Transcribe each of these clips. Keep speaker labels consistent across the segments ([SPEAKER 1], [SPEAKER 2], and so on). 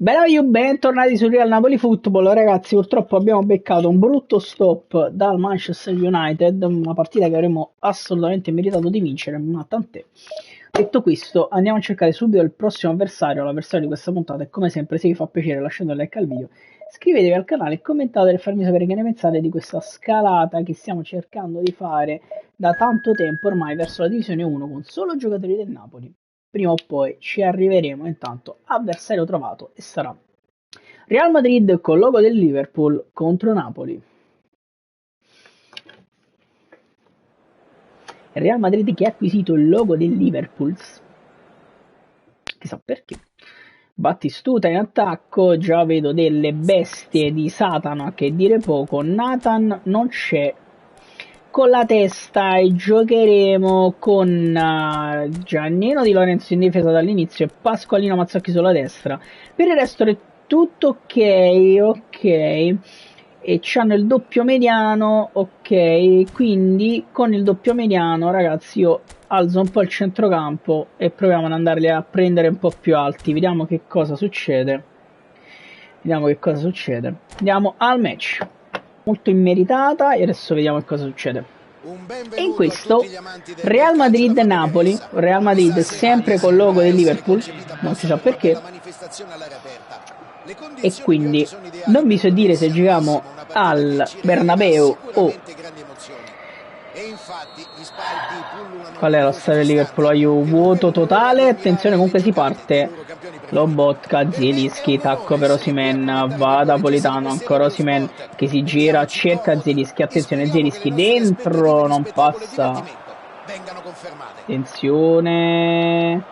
[SPEAKER 1] Bella, bentornati su Real Napoli Football. Ragazzi, purtroppo abbiamo beccato un brutto stop dal Manchester United, una partita che avremmo assolutamente meritato di vincere, ma tant'è. Detto questo, andiamo a cercare subito il prossimo avversario, l'avversario di questa puntata, e come sempre, se vi fa piacere lasciate un like al video, iscrivetevi al canale, commentate e farmi sapere che ne pensate di questa scalata che stiamo cercando di fare da tanto tempo ormai verso la Divisione 1 con solo giocatori del Napoli. Prima o poi ci arriveremo. Intanto avversario trovato e sarà Real Madrid con logo del Liverpool contro Napoli. Real Madrid che ha acquisito il logo del Liverpool, chissà perché. Battistuta in attacco, già vedo delle bestie di Satana, che dire poco. Nathan non c'è, con la testa, e giocheremo con Giannino Di Lorenzo in difesa dall'inizio e Pasqualino Mazzocchi sulla destra. Per il resto è tutto ok. E c'hanno il doppio mediano, ok. Quindi con il doppio mediano, ragazzi, io alzo un po' il centrocampo e proviamo ad andarli a prendere un po' più alti. Vediamo che cosa succede. Andiamo al match. Molto immeritata, e adesso vediamo che cosa succede. E in questo Real Madrid-Napoli, Real Madrid sempre col logo del Liverpool, non si sa perché, e quindi non vi so dire se giochiamo al Bernabeu o qual è lo stadio del Liverpool. Aiu, vuoto totale. Attenzione, comunque si parte. Lobotka, Zielinski, tacco per Osimhen, va da Politano, ancora Osimhen che si gira, cerca Zielinski, attenzione Zielinski dentro, non passa. Attenzione,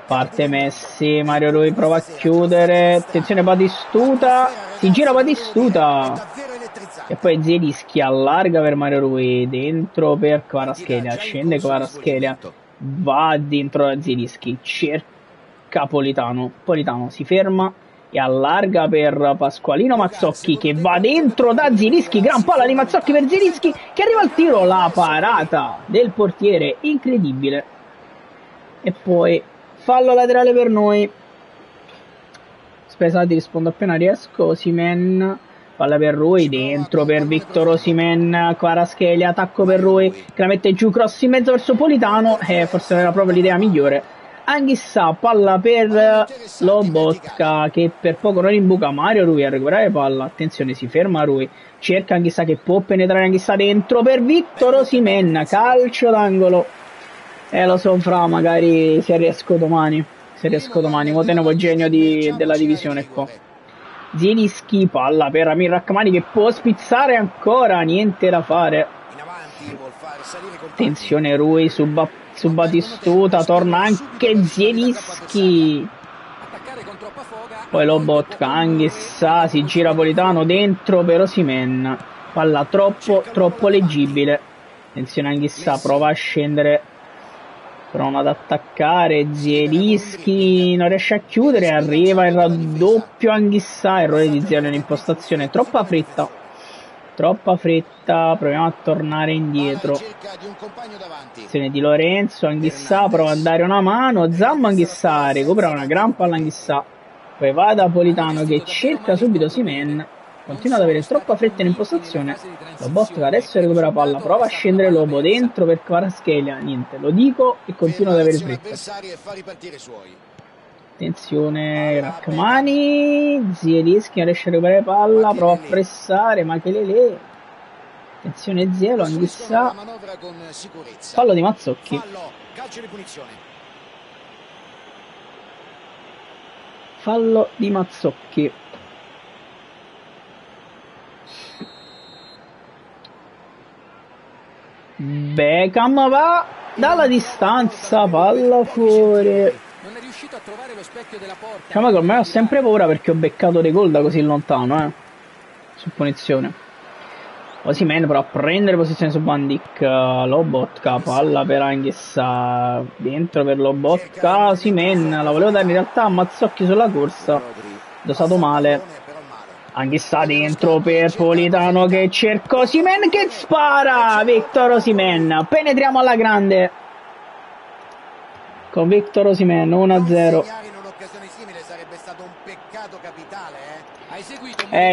[SPEAKER 1] parte Messi, Mario Rui prova a chiudere, attenzione Batistuta, si gira Batistuta e poi Zielinski allarga per Mario Rui, dentro per Kvaratskhelia, scende Kvaratskhelia, va dentro da Zielinski, cerca Politano si ferma e allarga per Pasqualino Mazzocchi che va dentro da Zielinski, gran palla di Mazzocchi per Zielinski che arriva al tiro, la parata del portiere, incredibile. E poi fallo laterale per noi. Aspettate, rispondo appena riesco. Osimhen, palla per Rui, dentro per Victor Osimhen, Kvaratskhelia, attacco per Rui che la mette giù, cross in mezzo verso Politano, forse non era proprio l'idea migliore. Anghissà, palla per Lobotka che per poco non imbuca Mario Rui a recuperare palla, attenzione, si ferma Rui, cerca Anghissà che può penetrare, Anghissà dentro per Victor Osimhen, calcio d'angolo. Lo so, fra, magari se riesco domani, mo tenevo il genio della divisione qua. Zielinski, palla per Amir Rachmani che può spizzare ancora, niente da fare. Attenzione Rui su Batistuta, torna anche Zielinski. Poi Lobotka, Anghissà, si gira Politano dentro per Osimhen. Palla troppo leggibile. Attenzione Anghissà, prova a scendere. Provano ad attaccare, Zielinski non riesce a chiudere, arriva il raddoppio Anghissà, errore di Zielinski nell'impostazione, troppa fretta, proviamo a tornare indietro. Azione di Lorenzo, Anghissà prova a dare una mano, Zammo Anghissà, recupera una gran palla Anghissà, poi va da Politano che cerca subito Osimhen. Continua ad avere troppa fretta in impostazione. Lobotka adesso recupera palla, prova a scendere Lobo dentro per Kvaratskhelia, niente, lo dico e continua ad avere fretta. Attenzione Rachmani, Zielinski non riesce a recuperare palla, prova a pressare, ma che lele. Attenzione Zielo, Anghissà, fallo di Mazzocchi. Fallo di Mazzocchi. Beckham va dalla distanza, palla fuori. Non è riuscito a trovare lo specchio della porta. Diciamo che ormai ho sempre paura perché ho beccato dei gol da così lontano, su punizione. Osimhen però a prendere posizione su Van Dijk, Lobotka, palla per Anghissà, dentro per Lobotka, Osimhen, la volevo dare in realtà a Mazzocchi sulla corsa, dosato male. Anghissà dentro per Politano che cerca Osimhen che spara, Victor Osimhen, penetriamo alla grande con Victor Osimhen, 1-0.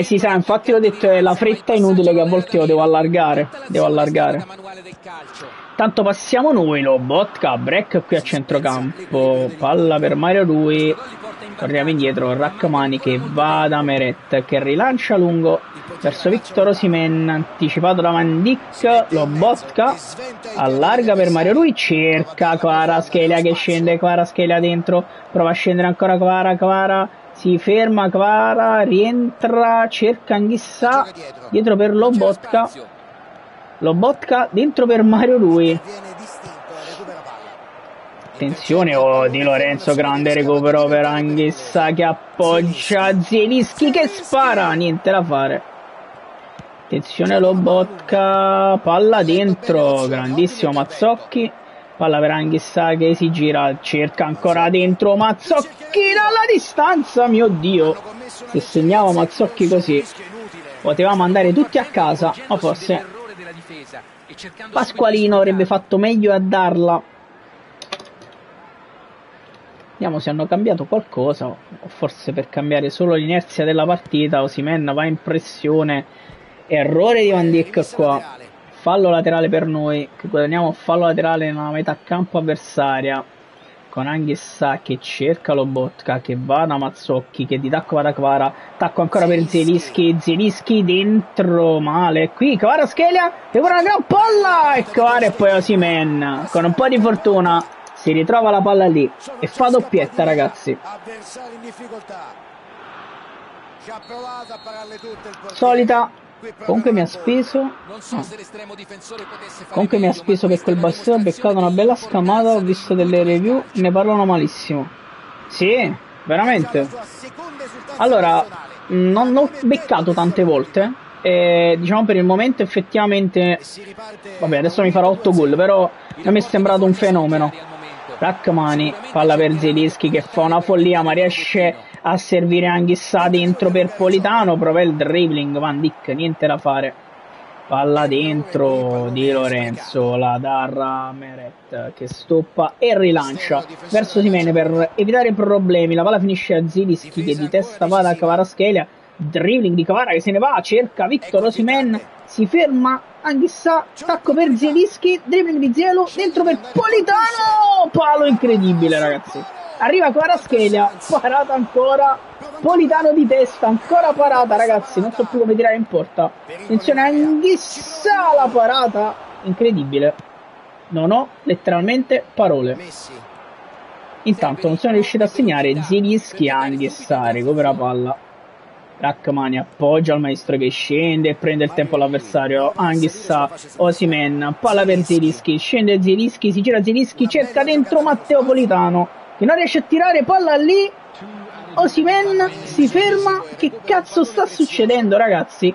[SPEAKER 1] Si sa, infatti l'ho detto, è la fretta inutile che a volte io devo allargare. Tanto passiamo noi, Lobotka, break qui a centrocampo, palla per Mario Rui, torniamo indietro, Rachmani che va da Meret, che rilancia lungo verso Victor Osimhen, anticipato da Van Dijk, Lobotka, allarga per Mario Rui, cerca Kvaratskhelia che scende, Kvaratskhelia dentro, prova a scendere ancora Kvara, si ferma Kvara, rientra, cerca Anghissà, dietro per Lobotka, dentro per Mario Rui. Attenzione, Di Lorenzo, grande recupero per Anghissà che appoggia Zielinski che spara, niente da fare. Attenzione Lobotka, palla dentro, grandissimo Mazzocchi, palla per Anghissà che si gira, cerca ancora dentro Mazzocchi dalla distanza, mio Dio, se segnava Mazzocchi così potevamo andare tutti a casa, o forse Pasqualino avrebbe fatto meglio a darla. Vediamo se hanno cambiato qualcosa, o forse per cambiare solo l'inerzia della partita. Osimhen va in pressione, errore di Van Dijk qua, fallo laterale per noi, che guadagniamo fallo laterale nella metà campo avversaria, con Anghissà che cerca Lobotka, che va da Mazzocchi, che di tacco va da Kvara, tacco ancora per Zielinski dentro, male, qui Kvaratskhelia, che vuole una gran palla, e Kvara e poi Osimhen, con un po' di fortuna, si ritrova la palla lì, e fa doppietta ragazzi. Solita. Comunque mi ha speso per quel bastone, ho beccato una bella scamata, ho visto delle review, ne parlano malissimo. Sì, veramente. Allora, non ho beccato tante volte, diciamo per il momento effettivamente, vabbè adesso mi farò 8 gol, però a me è sembrato un fenomeno. Rachmani, palla per Zielinski che fa una follia ma riesce a servire Anghissà dentro per Politano, prova il dribbling, Van Dijk, niente da fare, palla dentro Di Lorenzo, la dà Meret che stoppa e rilancia verso Osimhen per evitare problemi, la palla finisce a Zielinski che di testa va da Kvaratskhelia, dribbling di Kvara che se ne va, cerca Victor Osimhen, si ferma Anghissà, tacco per Zielinski, dribbling di Zielu, dentro per Politano, palo incredibile ragazzi, arriva Kvaratskhelia, parata ancora, Politano di testa, ancora parata ragazzi, non so più come tirare in porta, attenzione Anghissà, la parata, incredibile, non ho letteralmente parole. Intanto non sono riuscito a segnare, Zielinski, Anghissà, recupera palla, Rachmani appoggia al maestro che scende e prende il tempo all'avversario, Anghissà, Osimhen, palla per Zielinski, scende Zielinski, si gira Zielinski, cerca dentro Matteo Politano, che non riesce a tirare, palla lì, Osimhen si ferma, che cazzo sta succedendo ragazzi?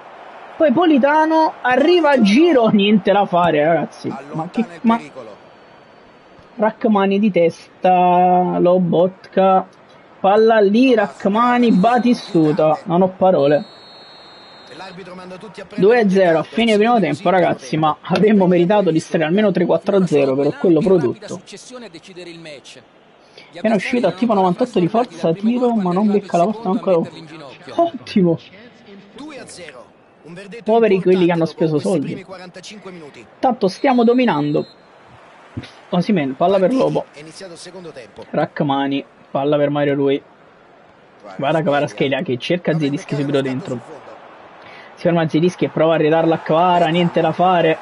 [SPEAKER 1] Poi Politano arriva a giro, niente da fare ragazzi, ma Rachmani di testa, Lobotka, palla lì, Rachmani, Batistuta, non ho parole. 2-0 a fine primo tempo ragazzi, ma avremmo meritato di stare almeno 3-4-0 per quello prodotto. Appena uscito a tipo 98 di forza, tiro ma non becca la porta ancora. Ottimo. Poveri quelli che hanno speso soldi. Tanto stiamo dominando. Osimhen, palla per Lobo, Rachmani, palla per Mario Rui, guarda Kvaratskhelia che cerca Zielinski subito dentro, si ferma Zielinski e prova a ridarla a Kvara, niente da fare,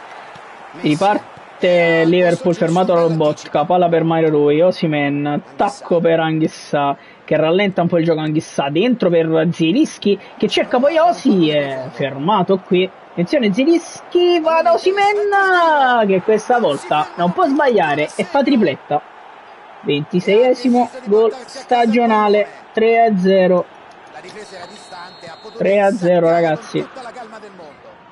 [SPEAKER 1] riparte Liverpool fermato da Lobotka, palla per Mario Rui, Osimhen, tacco per Anghissà che rallenta un po' il gioco, Anghissà dentro per Zielinski che cerca poi Osi, è fermato qui. Attenzione Zielinski, va da Osimhen che questa volta non può sbagliare e fa tripletta. 26esimo gol stagionale, 3-0. 3-0 ragazzi.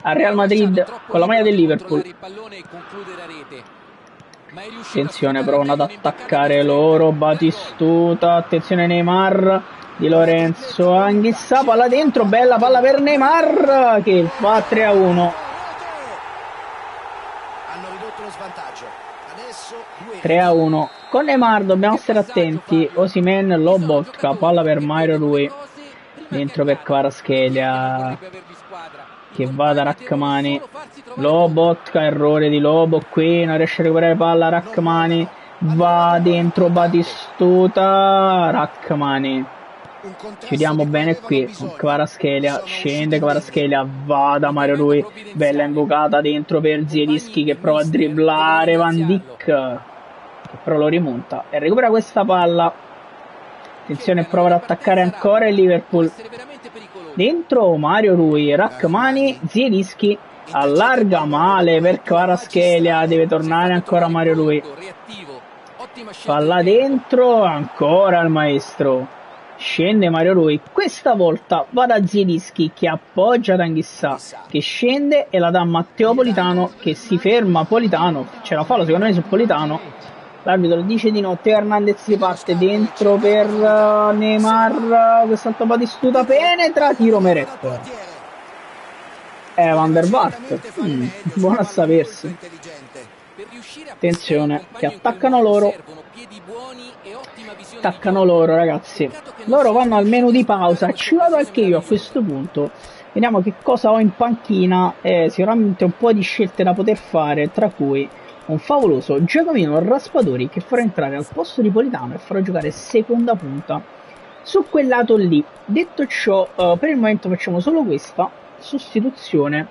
[SPEAKER 1] Al Real Madrid con la maglia del Liverpool. Attenzione, provano ad attaccare loro, Batistuta, attenzione Neymar, Di Lorenzo, Anghissà, palla dentro, bella palla per Neymar che fa 3-1. 3-1. Con Neymar dobbiamo stare attenti, Osimhen, Lobotka, palla per Mario Rui, dentro per Kvaratskhelia, che va da Rrahmani. Lobotka, errore di Lobo qui, non riesce a recuperare palla. Rrahmani va dentro Batistuta. Rrahmani, chiudiamo bene qui con Kvaratskhelia, scende Kvaratskhelia, va da Mario Rui, bella invocata dentro per Zielinski che prova a dribblare Van Dijk, che però lo rimonta e recupera questa palla. Attenzione, prova ad attaccare ancora il Liverpool. Dentro Mario Rui, Rrahmani, Zielinski allarga male per Kvaratskhelia, deve tornare ancora Mario Rui. Palla dentro, ancora il maestro. Scende Mario Rui, questa volta va da Zielinski che appoggia Anguissa, che scende e la dà a Matteo Politano, che si ferma. Politano, ce la fa secondo me su Politano. L'arbitro dice di no, Teo Hernandez riparte dentro per Neymar, quest'altro Batistuta penetra, tiro Meret. Van der Vaart, buono a sapersi. Attenzione, che attaccano loro. Attaccano loro, ragazzi. Loro vanno al menu di pausa. Ci vado anche io a questo punto. Vediamo che cosa ho in panchina. Sicuramente un po' di scelte da poter fare, tra cui un favoloso Giacomino Raspadori che farà entrare al posto di Politano e farà giocare seconda punta su quel lato lì. Detto ciò, per il momento facciamo solo questa sostituzione.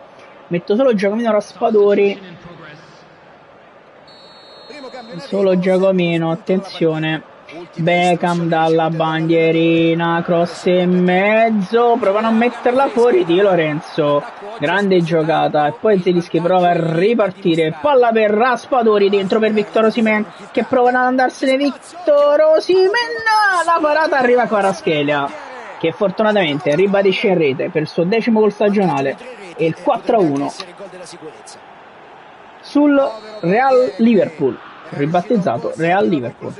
[SPEAKER 1] Metto solo Giacomino Raspadori, solo Giacomino. Attenzione, Beckham dalla bandierina, cross in mezzo, provano a metterla fuori di Lorenzo, grande giocata, e poi Zielinski prova a ripartire, palla per Raspadori dentro per Victor Osimhen che provano ad andarsene. Victor Osimhen, la parata arriva a Kvaratskhelia che fortunatamente ribadisce in rete per il suo 10° gol stagionale e il 4-1 sul Real Liverpool, ribattezzato Real Liverpool.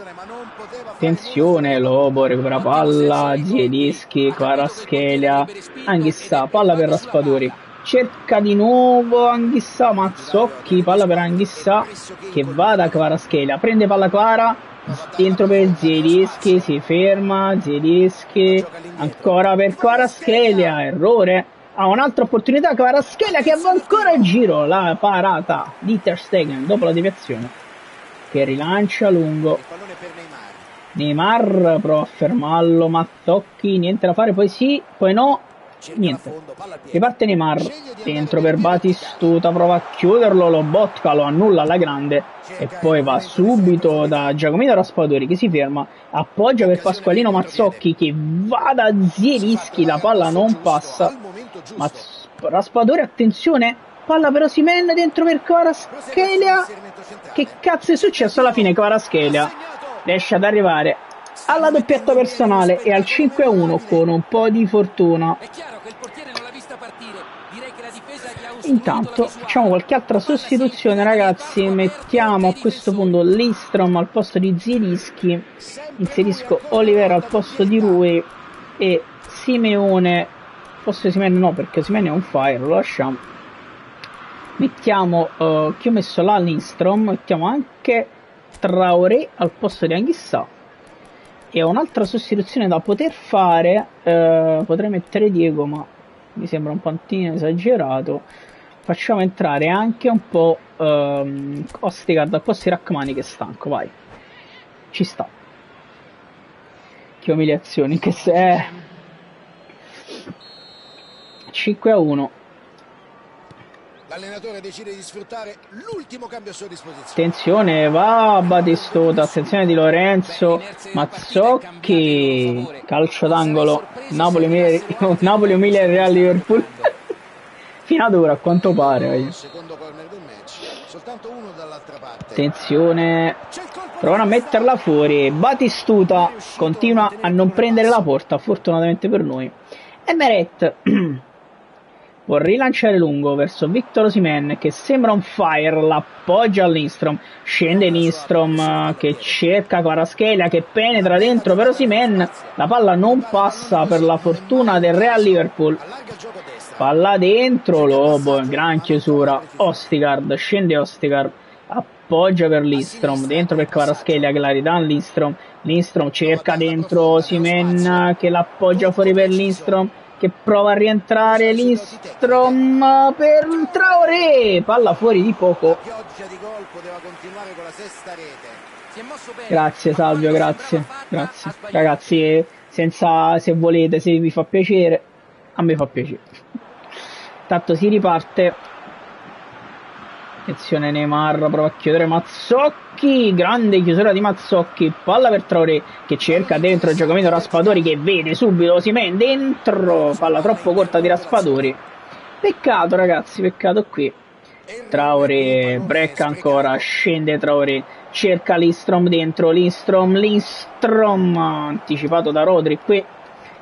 [SPEAKER 1] Attenzione, Lobo recupera palla, Zielinski, Kvaratskhelia, Anguissa, palla per Raspadori, cerca di nuovo Anguissa, Mazzocchi, palla per Anguissa che va da Kvaratskhelia, prende palla Kvara, dentro per Zielinski, si ferma, Zielinski, ancora per Kvaratskhelia, errore, ha un'altra opportunità Kvaratskhelia che va ancora a giro, la parata di Ter Stegen dopo la deviazione, che rilancia lungo. Neymar prova a fermarlo, Mazzocchi, niente da fare, poi sì, poi no, niente. Riparte Neymar, dentro per Batistuta, prova a chiuderlo, Lobotka lo annulla alla grande e poi va subito da Giacomino Raspadori che si ferma, appoggia per Pasqualino Mazzocchi che va da Zielinski, la palla non passa. Raspadori, attenzione, palla per Osimhen dentro per Kvaratskhelia. Che cazzo è successo alla fine? Kvaratskhelia riesce ad arrivare alla doppietta personale e al 5-1 con un po' di fortuna. Intanto facciamo qualche altra sostituzione, ragazzi. Mettiamo a questo punto Lindstrom al posto di Zielinski, inserisco Oliveira al posto di Rui e Simeone, forse Simeone no perché Simeone è on fire, lo lasciamo. Mettiamo che ho messo là Lindstrom, mettiamo anche Traoré al posto di Anguissa. E ho un'altra sostituzione da poter fare, potrei mettere Diego ma mi sembra un pochino esagerato. Facciamo entrare anche un po' Ostergaard al posto di Rrahmani che è stanco, vai, ci sta. Che umiliazioni, che se 5-1.
[SPEAKER 2] L'allenatore decide di sfruttare l'ultimo cambio a sua disposizione.
[SPEAKER 1] Attenzione, va Batistuta, attenzione di Lorenzo, Mazzocchi, calcio d'angolo, Napoli umilia il Real Liverpool. Finadura a quanto pare. Attenzione, provano a metterla fuori, Batistuta continua a non prendere la porta, fortunatamente per noi. E Meret può rilanciare lungo verso Victor Osimhen che sembra on fire, l'appoggia a Lindstrom, scende Lindstrom che cerca Kvaratskhelia che penetra dentro per Osimhen, la palla non passa per la fortuna del Real Liverpool. Palla dentro, Lobo, gran chiusura, Ostergaard, scende Ostergaard, appoggia per Lindstrom, dentro per Kvaratskhelia che la ridà Lindstrom cerca dentro Osimhen che l'appoggia fuori per Lindstrom che prova a rientrare, Lindstrom per Traoré, palla fuori di poco. Grazie Salvio, grazie. Ragazzi, senza, se volete, se vi fa piacere, a me fa piacere. Tanto si riparte. Attenzione Neymar, prova a chiudere Mazzocchi, grande chiusura di Mazzocchi, palla per Traoré che cerca dentro il giocamento Raspadori che vede subito Osimhen dentro, palla troppo corta di Raspadori. Peccato ragazzi, peccato qui. Traoré, break ancora, scende Traoré, cerca Lindstrom dentro, Lindstrom, anticipato da Rodri qui,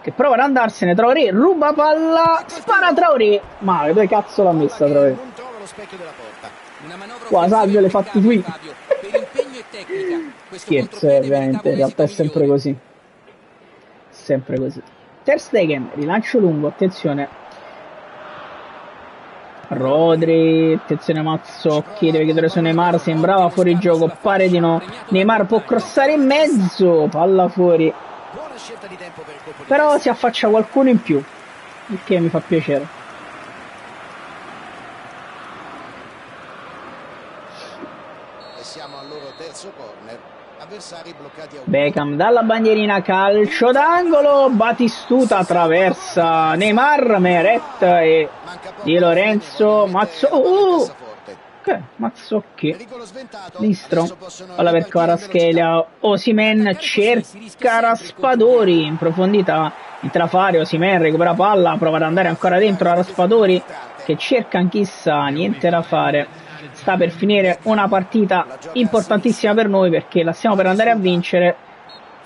[SPEAKER 1] che prova ad andarsene, Traoré, ruba palla, spara Traoré, ma dove cazzo l'ha messa Traoré? Qua Salvio le fatti qui. Scherzo, ovviamente, in realtà è sempre così. Sempre così. Ter Stegen, rilancio lungo, attenzione. Rodri, attenzione Mazzocchi, deve chiudere su Neymar, sembrava fuori gioco, pare di no. Neymar può crossare in mezzo, palla fuori. Però si affaccia qualcuno in più, il che mi fa piacere.
[SPEAKER 2] Siamo al loro terzo corner, avversari bloccati a un...
[SPEAKER 1] Beckham dalla bandierina, calcio d'angolo, Batistuta attraversa Neymar, Meret e Di Lorenzo, Mazzocchi, Lindstrom, palla per Kvaratskhelia, Osimhen cerca Raspadori in profondità, intrafare, Osimhen recupera palla, prova ad andare ancora dentro a Raspadori che cerca anch'essa, niente da fare. Sta per finire una partita importantissima per noi perché la stiamo per andare a vincere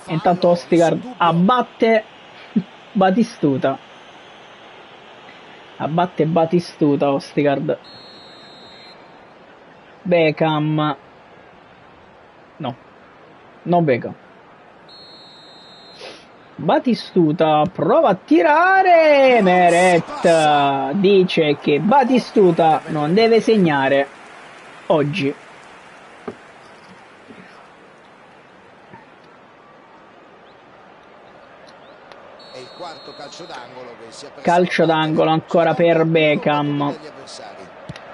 [SPEAKER 1] e intanto Østigård abbatte Batistuta Østigård. Beckham, no, non Beckham, Batistuta prova a tirare, Meret dice che Batistuta non deve segnare oggi.
[SPEAKER 2] E il quarto
[SPEAKER 1] calcio d'angolo ancora per Beckham.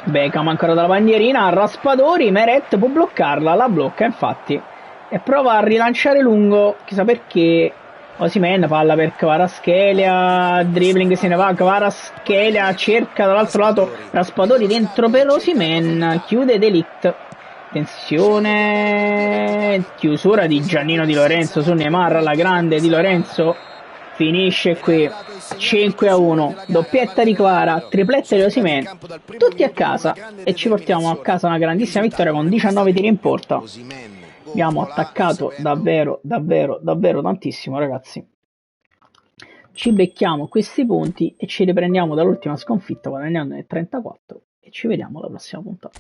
[SPEAKER 1] Beckham ancora dalla bandierina, Raspadori, Meret può bloccarla, la blocca infatti e prova a rilanciare lungo, chissà perché. Osimhen, palla per Kvaratskhelia, dribbling se ne va, Kvaratskhelia cerca dall'altro lato Raspadori dentro per Osimhen, chiude De Ligt. Attenzione, chiusura di Giannino Di Lorenzo su Neymar, alla grande Di Lorenzo, finisce qui 5-1, doppietta di Kvara, tripletta di Osimhen, tutti a casa e ci portiamo a casa una grandissima vittoria con 19 tiri in porta. Abbiamo attaccato davvero tantissimo ragazzi. Ci becchiamo questi punti e ci riprendiamo dall'ultima sconfitta guadagnando nel 34 e ci vediamo alla prossima puntata.